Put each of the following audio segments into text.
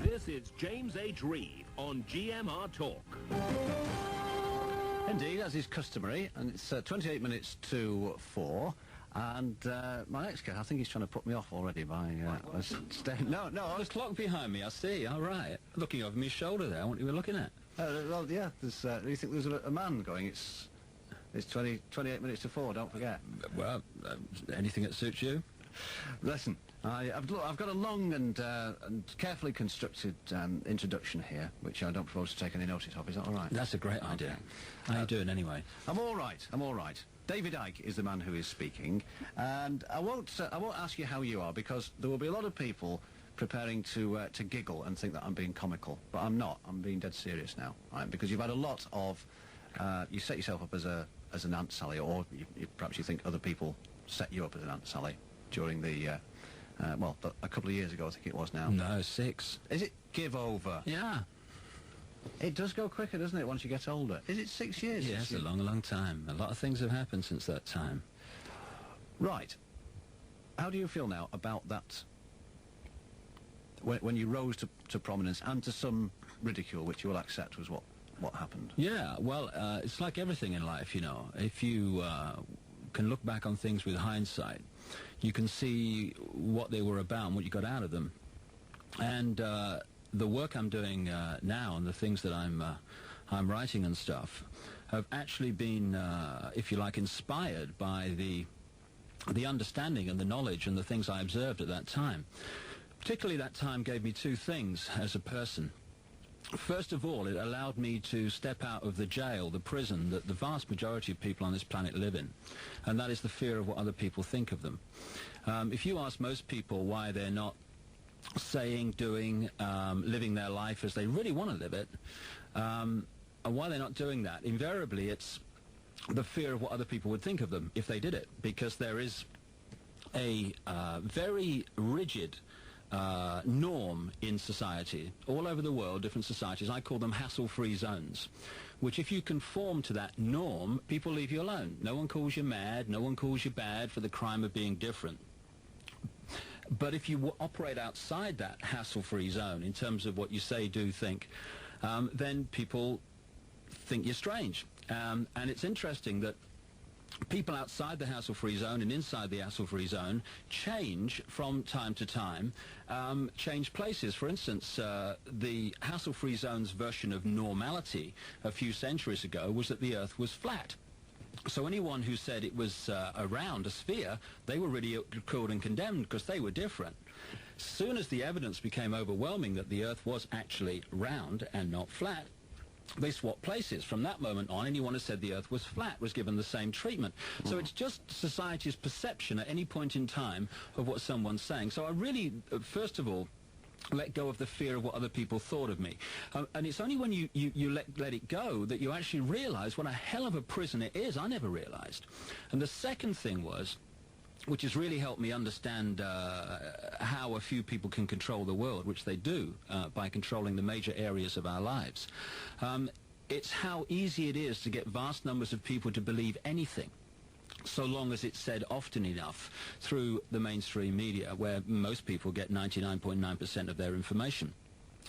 This is James H. Reeve on GMR Talk. Indeed, as is customary, and it's 28 minutes to 4. And my next guy, I think he's trying to put me off already by staying. No, I was clock behind me. I see. All right, looking over my shoulder there. What you were looking at? Well, yeah. There's. You think there's a man going? It's 28 minutes to 4. Don't forget. Well, anything that suits you. Listen, I've got a long and carefully constructed introduction here, which I don't propose to take any notice of. Is that all right? That's a great idea. Okay. How you doing anyway? I'm all right. David Icke is the man who is speaking, and I won't ask you how you are, because there will be a lot of people preparing to giggle and think that I'm being comical, but I'm not. I'm being dead serious now, right? Because you've had a lot of you set yourself up as an Aunt Sally, or perhaps you think other people set you up as an Aunt Sally during the a couple of years ago, I think it was now. No, 6. Is it? Give over. Yeah. It does go quicker, doesn't it, once you get older? Is it 6 years? Yes, a long time. A lot of things have happened since that time. Right. How do you feel now about that, when you rose to prominence and to some ridicule, which you will accept was what happened? Yeah, well, it's like everything in life, you know. If you can look back on things with hindsight, you can see what they were about and what you got out of them. And the work I'm doing now and the things that I'm writing and stuff have actually been, if you like, inspired by the understanding and the knowledge and the things I observed at that time. Particularly that time gave me 2 things as a person. First of all, it allowed me to step out of the jail, the prison that the vast majority of people on this planet live in, and that is the fear of what other people think of them. If you ask most people why they're not saying, doing, living their life as they really want to live it, and why they're not doing that, invariably it's the fear of what other people would think of them if they did it, because there is a very rigid norm in society, all over the world, different societies. I call them hassle-free zones, which if you conform to that norm, people leave you alone. No one calls you mad, no one calls you bad for the crime of being different. But if you operate outside that hassle-free zone, in terms of what you say, do, think, then people think you're strange. And it's interesting that people outside the hassle-free zone and inside the hassle-free zone change from time to time, change places. For instance, the hassle-free zone's version of normality a few centuries ago was that the Earth was flat. So anyone who said it was around, a sphere, they were ridiculed and condemned because they were different. Soon as the evidence became overwhelming that the Earth was actually round and not flat, they swapped places. From that moment on, anyone who said the Earth was flat was given the same treatment. So it's just society's perception at any point in time of what someone's saying. So I really, first of all, let go of the fear of what other people thought of me. And it's only when you let it go that you actually realize what a hell of a prison it is. I never realized. And the second thing was, which has really helped me understand how a few people can control the world, which they do by controlling the major areas of our lives. It's how easy it is to get vast numbers of people to believe anything, so long as it's said often enough through the mainstream media, where most people get 99.9% of their information.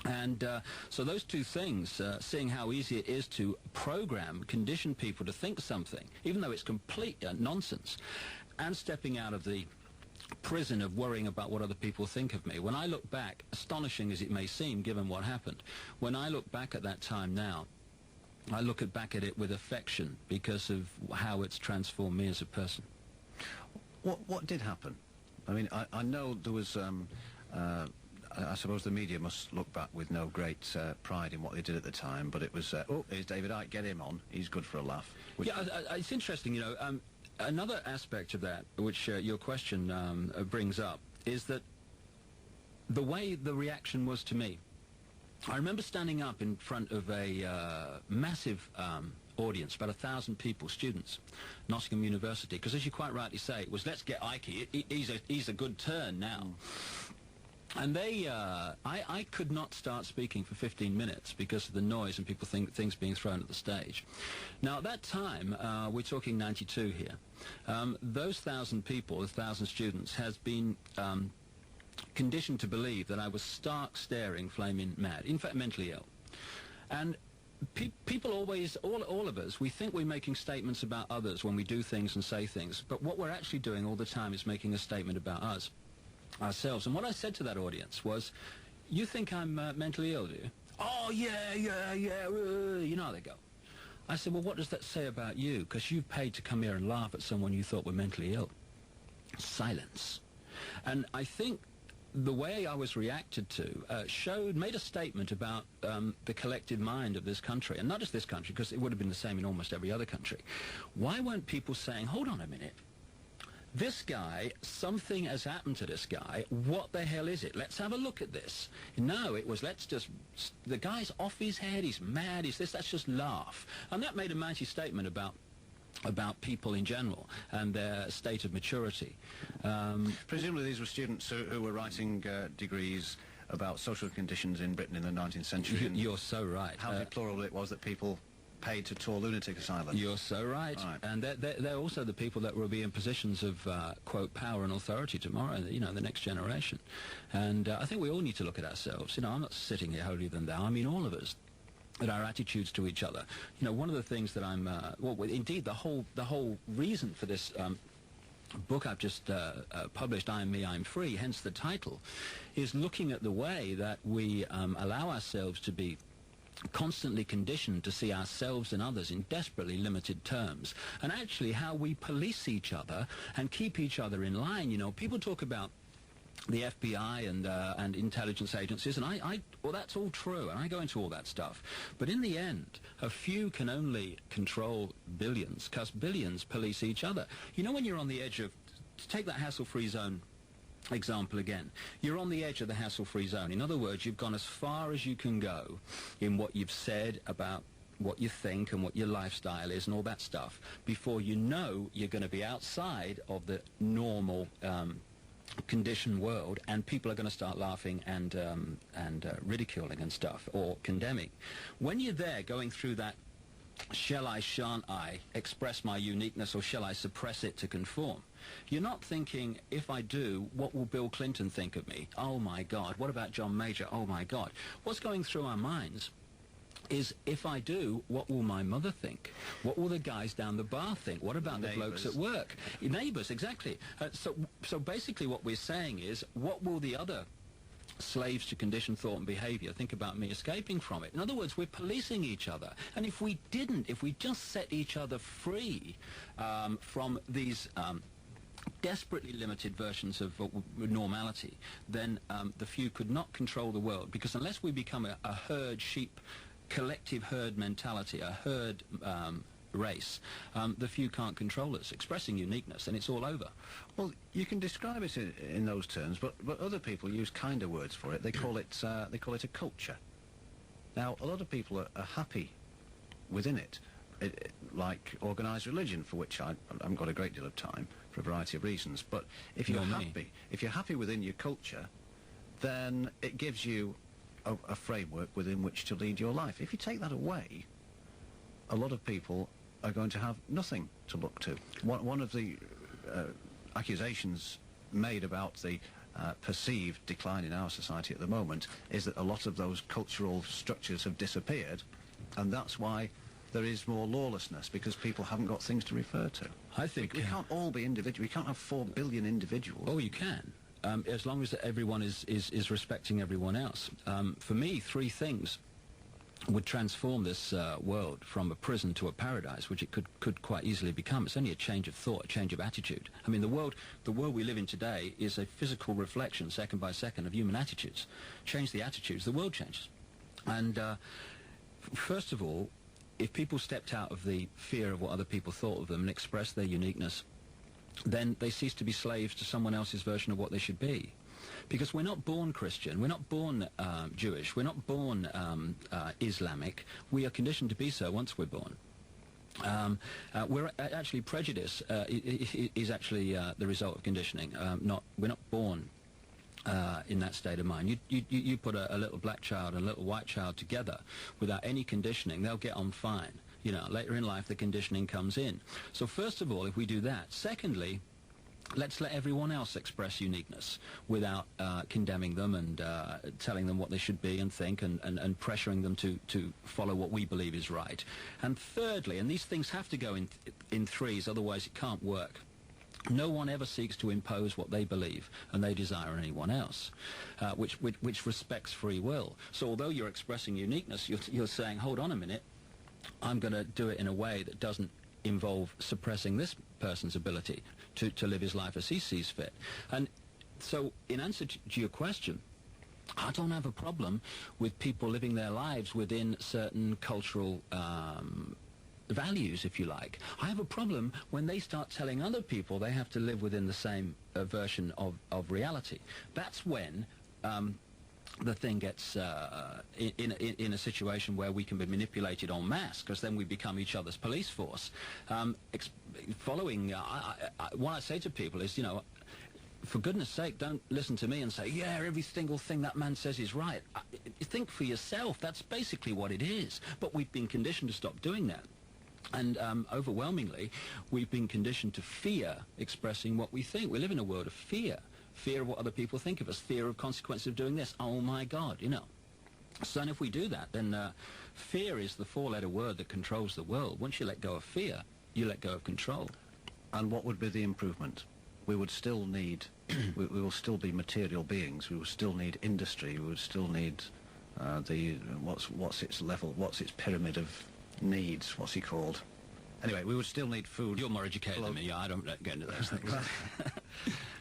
And so those 2 things, seeing how easy it is to program, condition people to think something, even though it's complete nonsense, and stepping out of the prison of worrying about what other people think of me. When I look back, astonishing as it may seem given what happened, when I look back at that time now, I look back at it with affection because of how it's transformed me as a person. What did happen? I mean, I know there was I suppose the media must look back with no great pride in what they did at the time, but it was, oh, here's David Icke, get him on, he's good for a laugh. Yeah, it's interesting, you know, another aspect of that, which your question brings up, is that the way the reaction was to me. I remember standing up in front of a massive audience, about 1,000 people, students, Nottingham University, because as you quite rightly say, it was, let's get Icke, he's a good turn now. And I could not start speaking for 15 minutes because of the noise and people things being thrown at the stage. Now, at that time, we're talking 92 here, those 1,000 people, 1,000 students, has been conditioned to believe that I was stark, staring, flaming mad, in fact mentally ill. And people always, all of us, we think we're making statements about others when we do things and say things, but what we're actually doing all the time is making a statement about us, ourselves. And what I said to that audience was, you think I'm mentally ill, do you? Oh, yeah, you know how they go. I said, well, what does that say about you? Because you've paid to come here and laugh at someone you thought were mentally ill. Silence. And I think the way I was reacted to made a statement about the collective mind of this country, and not just this country, because it would have been the same in almost every other country. Why weren't people saying, hold on a minute, this guy, something has happened to this guy, what the hell is it? Let's have a look at this. No, it was, the guy's off his head, he's mad, he's this, let's just laugh. And that made a mighty statement about people in general and their state of maturity. Presumably these were students who were writing degrees about social conditions in Britain in the 19th century. You're so right. How deplorable it was that people paid to tour lunatic asylums. You're so right. And they're also the people that will be in positions of, quote, power and authority tomorrow, you know, the next generation. And I think we all need to look at ourselves. You know, I'm not sitting here holier than thou. I mean, all of us. At our attitudes to each other. You know, one of the things that I'm, well, indeed, the whole reason for this book I've just published, I Am Me, I'm Free, hence the title, is looking at the way that we allow ourselves to be constantly conditioned to see ourselves and others in desperately limited terms, and actually how we police each other and keep each other in line. You know, people talk about the FBI and intelligence agencies, and well, that's all true, and I go into all that stuff. But in the end, a few can only control billions, because billions police each other. You know, when you're on the edge of, to take that hassle-free zone example again, you're on the edge of the hassle-free zone. In other words, you've gone as far as you can go in what you've said about what you think and what your lifestyle is and all that stuff, before you know you're going to be outside of the normal conditioned world, and people are going to start laughing and ridiculing and stuff, or condemning. When you're there going through that, shall I, shan't I express my uniqueness, or shall I suppress it to conform? You're not thinking, if I do, what will Bill Clinton think of me? Oh my God. What about John Major? Oh my God. What's going through our minds is, if I do, what will my mother think? What will the guys down the bar think? What about the blokes at work? Neighbours, exactly. So basically what we're saying is, what will the other slaves to conditioned thought and behaviour think about me escaping from it? In other words, we're policing each other. And if we just set each other free from these desperately limited versions of normality, then the few could not control the world. Because unless we become a herd sheep, collective herd mentality, a herd race, the few can't control us, expressing uniqueness, and it's all over. Well, you can describe it in those terms, but other people use kinder words for it. They call it a culture. Now, a lot of people are happy within it, like organised religion, for which I haven't got a great deal of time for a variety of reasons. But if you're happy within your culture, then it gives you a framework within which to lead your life. If you take that away, a lot of people are going to have nothing to look to. One of the accusations made about the perceived decline in our society at the moment is that a lot of those cultural structures have disappeared, and that's why there is more lawlessness, because people haven't got things to refer to. I think we can't all be individual. We can't have 4 billion individuals. Oh, you can. As long as everyone is respecting everyone else. For me, 3 things would transform this world from a prison to a paradise, which it could quite easily become. It's only a change of thought, a change of attitude. I mean, the world we live in today is a physical reflection, second by second, of human attitudes. Change the attitudes, the world changes. And first of all, if people stepped out of the fear of what other people thought of them and expressed their uniqueness, then they cease to be slaves to someone else's version of what they should be. Because we're not born Christian, we're not born Jewish, we're not born Islamic. We are conditioned to be so once we're born. We're actually, prejudice is actually the result of conditioning. We're not born in that state of mind. You put a little black child and a little white child together without any conditioning, they'll get on fine. You know, later in life the conditioning comes in. So first of all, if we do that. Secondly, let's let everyone else express uniqueness without condemning them and telling them what they should be and think and pressuring them to follow what we believe is right. And thirdly, and these things have to go in threes, otherwise it can't work, no one ever seeks to impose what they believe and they desire on anyone else, which respects free will. So although you're expressing uniqueness, you're saying, hold on a minute, I'm going to do it in a way that doesn't involve suppressing this person's ability to live his life as he sees fit. And so in answer to your question, I don't have a problem with people living their lives within certain cultural values, if you like. I have a problem when they start telling other people they have to live within the same version of reality. That's when the thing gets in a situation where we can be manipulated en masse, because then we become each other's police force. What I say to people is, you know, for goodness sake, don't listen to me and say, yeah, every single thing that man says is right. Think for yourself. That's basically what it is. But we've been conditioned to stop doing that. And overwhelmingly, we've been conditioned to fear expressing what we think. We live in a world of fear. Fear of what other people think of us. Fear of consequences of doing this. Oh, my God, you know. So and if we do that, then fear is the four-letter word that controls the world. Once you let go of fear, you let go of control. And what would be the improvement? We would still need, we will still be material beings. We will still need industry. We would still need what's its level, what's its pyramid of needs, what's he called? Anyway, we would still need food. You're more educated than me. I don't get into those things.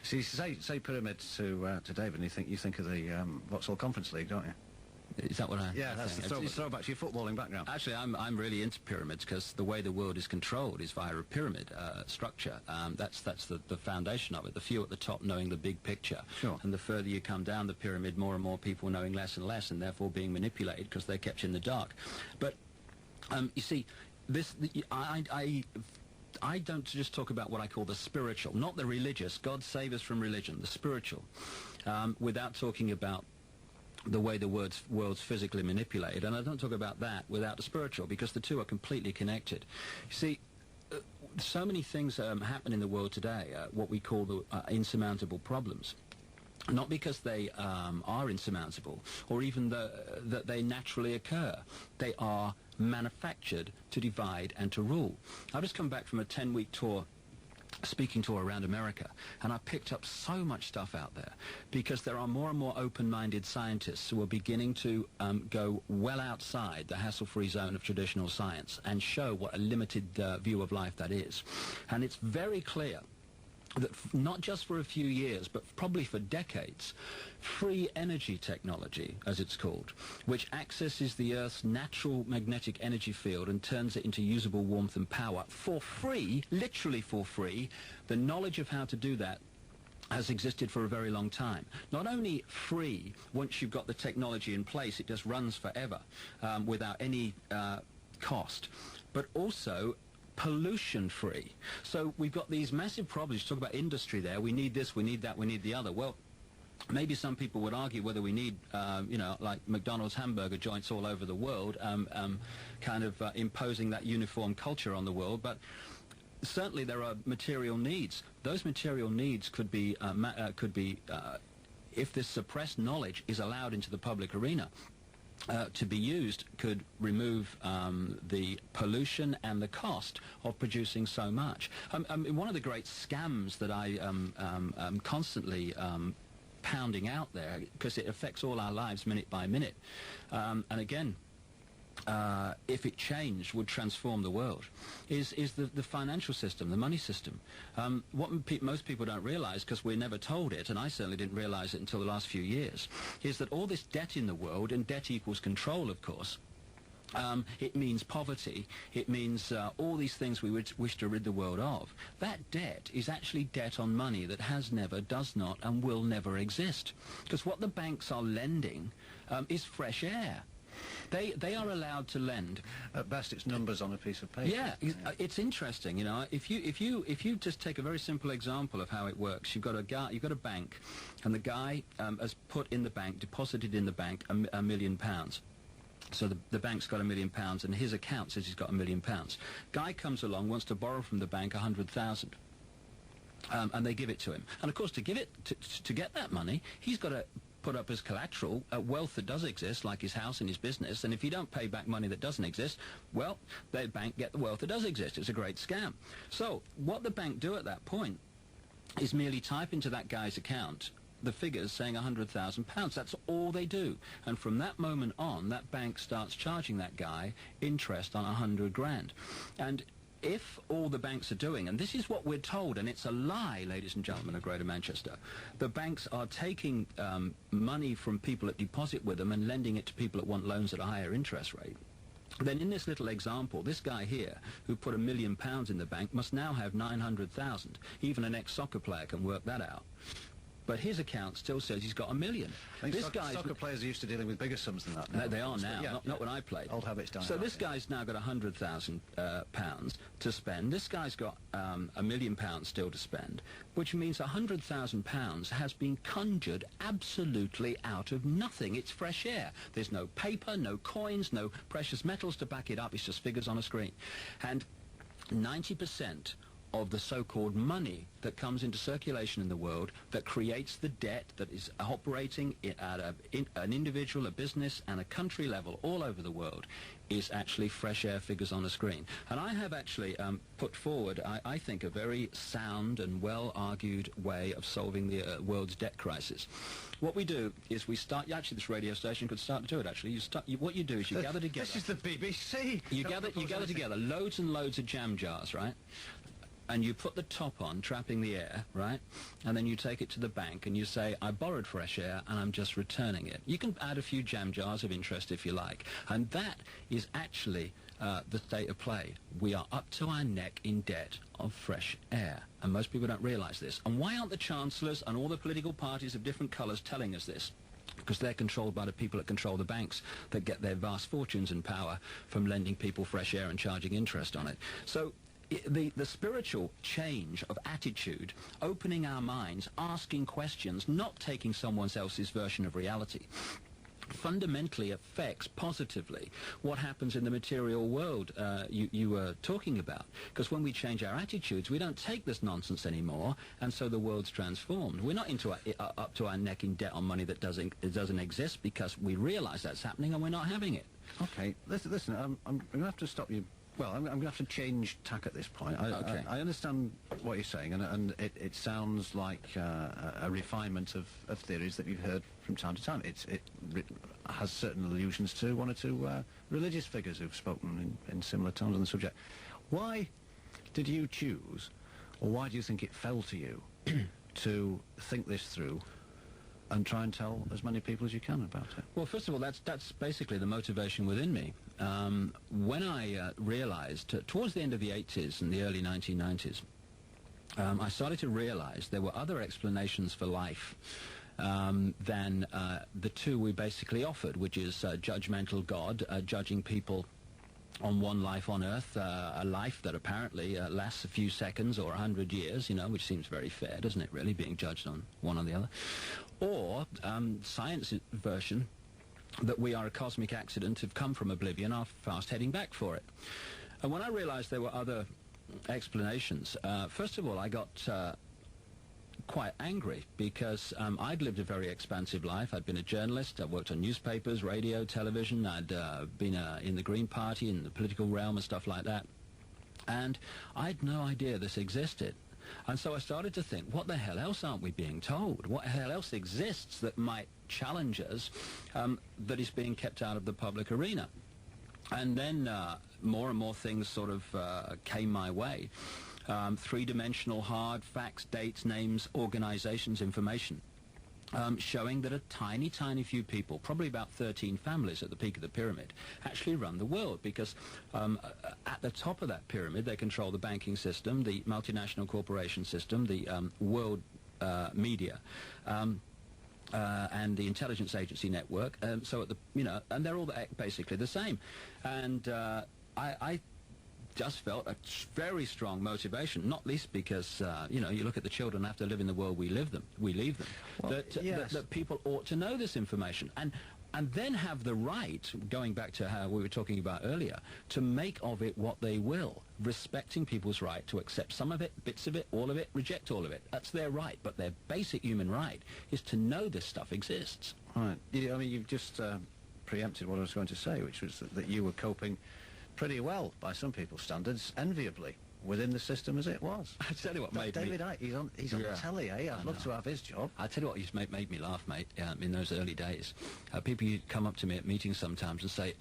See, say pyramids to David, and you think of the Vauxhall Conference League, don't you? Is that what I? Yeah, that's the throwback to your footballing background. Actually, I'm really into pyramids, because the way the world is controlled is via a pyramid structure. That's the foundation of it. The few at the top knowing the big picture, sure. And the further you come down the pyramid, more and more people knowing less and less, and therefore being manipulated because they're kept in the dark. But you see, I don't just talk about what I call the spiritual, not the religious. God save us from religion, the spiritual, without talking about the way the world's physically manipulated. And I don't talk about that without the spiritual, because the two are completely connected. You see, so many things happen in the world today, what we call the insurmountable problems. Not because they are insurmountable, or even that they naturally occur. They are manufactured to divide and to rule. I've just come back from a 10-week tour, speaking tour around America, and I picked up so much stuff out there, because there are more and more open-minded scientists who are beginning to go well outside the hassle-free zone of traditional science and show what a limited view of life that is. And it's very clear that not just for a few years, but probably for decades, free energy technology, as it's called, which accesses the Earth's natural magnetic energy field and turns it into usable warmth and power for free, literally for free, the knowledge of how to do that has existed for a very long time. Not only free, once you've got the technology in place, it just runs forever without any cost, but also pollution-free. So we've got these massive problems. You talk about industry there. We need this, we need that, we need the other. Well, maybe some people would argue whether we need, you know, like McDonald's hamburger joints all over the world, kind of imposing that uniform culture on the world. But certainly there are material needs. Those material needs could be if this suppressed knowledge is allowed into the public arena, to be used, could remove the pollution and the cost of producing so much. One of the great scams that I am constantly pounding out there, because it affects all our lives minute by minute, and again, if it changed, would transform the world, is the financial system, the money system. What most people don't realize, because we're never told it, and I certainly didn't realize it until the last few years, is that all this debt in the world, and debt equals control, of course, it means poverty, it means all these things we would wish to rid the world of. That debt is actually debt on money that has never, does not, and will never exist. Because what the banks are lending is fresh air. They are allowed to lend. At best, it's numbers on a piece of paper. Yeah, it's interesting. You know, if you just take a very simple example of how it works, you've got a bank, and the guy has put in the bank, deposited in the bank £1 million. So the bank's got £1 million, and his account says he's got £1 million. Guy comes along, wants to borrow from the bank 100,000. and they give it to him. And of course, to get that money, he's got to put up as collateral wealth that does exist, like his house and his business. And if you don't pay back money that doesn't exist, well, the bank get the wealth that does exist. It's a great scam. So what the bank do at that point is merely type into that guy's account the figures saying £100,000. That's all they do. And from that moment on, that bank starts charging that guy interest on 100 grand. And if all the banks are doing, and this is what we're told, and it's a lie, ladies and gentlemen of Greater Manchester, the banks are taking money from people that deposit with them and lending it to people that want loans at a higher interest rate, then in this little example, this guy here, who put £1 million in the bank, must now have 900,000. Even an ex-soccer player can work that out. But his account still says he's got $1 million. I think soccer players are used to dealing with bigger sums than that now. They are now, not when I played. Old habits die So out, this guy's now got £100,000 to spend. This guy's got £1 million still to spend, which means £100,000 has been conjured absolutely out of nothing. It's fresh air. There's no paper, no coins, no precious metals to back it up. It's just figures on a screen. And 90% of the so-called money that comes into circulation in the world that creates the debt that is operating at an individual, a business, and a country level all over the world is actually fresh air figures on a screen. And I have actually put forward, I think, a very sound and well-argued way of solving the world's debt crisis. What we do is we start, actually this radio station could start to do it actually, what you do is you gather together. This is the BBC. You gather together loads and loads of jam jars, right? And you put the top on, trapping the air, right? And then you take it to the bank and you say, I borrowed fresh air and I'm just returning it. You can add a few jam jars of interest if you like. And that is actually the state of play. We are up to our neck in debt of fresh air. And most people don't realise this. And why aren't the chancellors and all the political parties of different colours telling us this? Because they're controlled by the people that control the banks that get their vast fortunes and power from lending people fresh air and charging interest on it. So the spiritual change of attitude, opening our minds, asking questions, not taking someone else's version of reality, fundamentally affects positively what happens in the material world you were talking about. Because when we change our attitudes, we don't take this nonsense anymore, and so the world's transformed. We're not up to our neck in debt on money that doesn't exist because we realise that's happening and we're not having it. Okay, listen, I'm going to have to stop you. Well, I'm going to have to change tack at this point. I understand what you're saying, and it sounds like a refinement of theories that you've heard from time to time. It has certain allusions to one or two religious figures who've spoken in similar tones on the subject. Why did you choose, or why do you think it fell to you to think this through and try and tell as many people as you can about it? Well, first of all, that's basically the motivation within me. When I realized, towards the end of the 80s and the early 1990s, I started to realize there were other explanations for life than the two we basically offered, which is judgmental God, judging people on one life on Earth, a life that apparently lasts a few seconds or 100 years, you know, which seems very fair, doesn't it, really, being judged on one or the other. Or science version, that we are a cosmic accident, have come from oblivion, are fast heading back for it. And when I realized there were other explanations, first of all, I got quite angry because I'd lived a very expansive life. I'd been a journalist, I worked on newspapers, radio, television, I'd been in the Green Party, in the political realm and stuff like that. And I had no idea this existed. And so I started to think, what the hell else aren't we being told? What the hell else exists that might challenge us, that is being kept out of the public arena? And then more and more things sort of came my way. Three-dimensional hard facts, dates, names, organizations, information, showing that a tiny, tiny few people, probably about 13 families at the peak of the pyramid, actually run the world, because at the top of that pyramid they control the banking system, the multinational corporation system, the world media, and the intelligence agency network. So at the, you know, and they're all basically the same. And I just felt a very strong motivation, not least because, you know, you look at the children have to live in the world we leave them, Well, that people ought to know this information. And and then have the right, going back to how we were talking about earlier, to make of it what they will, respecting people's right to accept some of it, bits of it, all of it, reject all of it. That's their right, but their basic human right is to know this stuff exists. Right. I mean, you've just preempted what I was going to say, which was that you were coping pretty well, by some people's standards, enviably, within the system as it was. I tell you what made David Icke, he's on the telly, eh? I'd love to have his job. I tell you what used to make me laugh, mate, in those early days. People used to come up to me at meetings sometimes and say,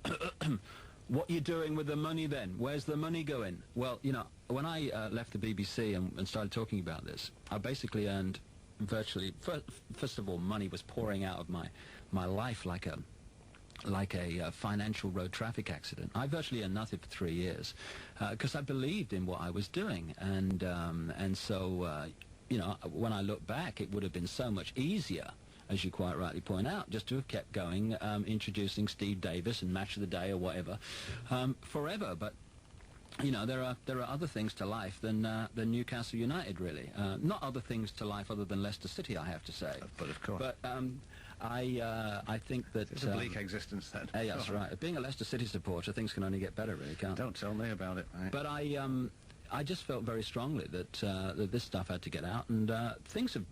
what are you doing with the money then? Where's the money going? Well, you know, when I left the BBC and started talking about this, I basically earned virtually, first of all, money was pouring out of my life like a financial road traffic accident. I virtually earned nothing for 3 years because I believed in what I was doing, and so you know, when I look back, it would have been so much easier, as you quite rightly point out, just to have kept going, introducing Steve Davis and Match of the Day or whatever forever. But you know, there are other things to life than Newcastle United, really. Not other things to life other than Leicester City, I have to say. But of course. But I think that it's a bleak existence then. Yeah, that's right. Being a Leicester City supporter, things can only get better, really, can't they? Don't tell me about it. Mate. But I just felt very strongly that that this stuff had to get out, and things have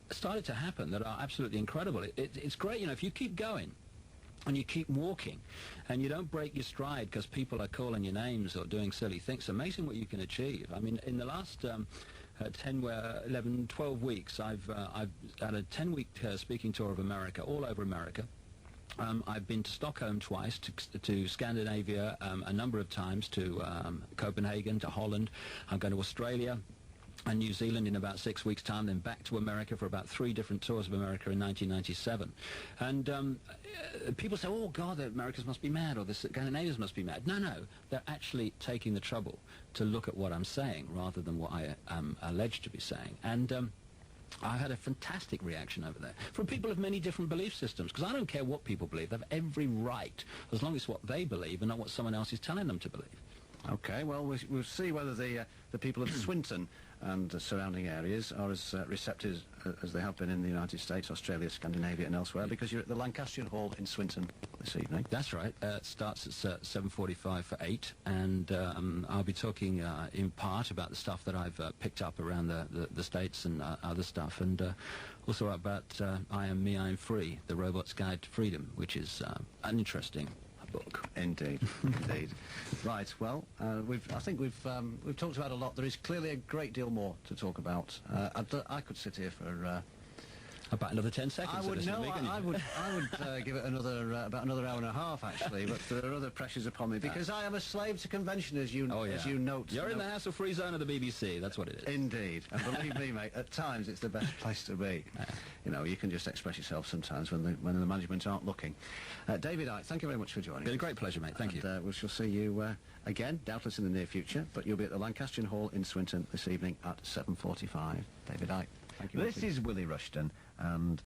started to happen that are absolutely incredible. It's great, you know, if you keep going and you keep walking and you don't break your stride because people are calling your names or doing silly things, it's amazing what you can achieve. I mean, in the last 11, 12 weeks, I've had a 10-week speaking tour of America, all over America. I've been to Stockholm twice, to Scandinavia a number of times, to Copenhagen, to Holland. I'm going to Australia and New Zealand in about 6 weeks' time, then back to America for about 3 different tours of America in 1997. And people say, oh, God, the Americans must be mad, or the Scandinavians must be mad. No, no, they're actually taking the trouble to look at what I'm saying rather than what I am alleged to be saying. And I had a fantastic reaction over there from people of many different belief systems, because I don't care what people believe. They have every right, as long as it's what they believe and not what someone else is telling them to believe. Okay, well, we'll see whether the people of Swinton and the surrounding areas are as receptive as they have been in the United States, Australia, Scandinavia and elsewhere, because you're at the Lancastrian Hall in Swinton this evening. That's right. It starts at 7:45 for 8, and I'll be talking in part about the stuff that I've picked up around the States and other stuff, and also about I Am Me, I Am Free, The Robot's Guide to Freedom, which is an interesting book. Indeed, indeed. Right. Well, I think we've talked about a lot. There is clearly a great deal more to talk about. I could sit here for about another 10 seconds. I would know. I would give it about another hour and a half, actually. But there are other pressures upon me because I am a slave to convention, as you as you note. You're in the hassle-free zone of the BBC. That's what it is. Indeed, and believe me, mate, at times it's the best place to be. You know, you can just express yourself sometimes when the management aren't looking. David Icke, thank you very much for joining. It's been a great pleasure, mate. Thank you. We shall see you again, doubtless in the near future. But you'll be at the Lancastrian Hall in Swinton this evening at 7:45. David Icke, thank you. This is Willie Rushton, and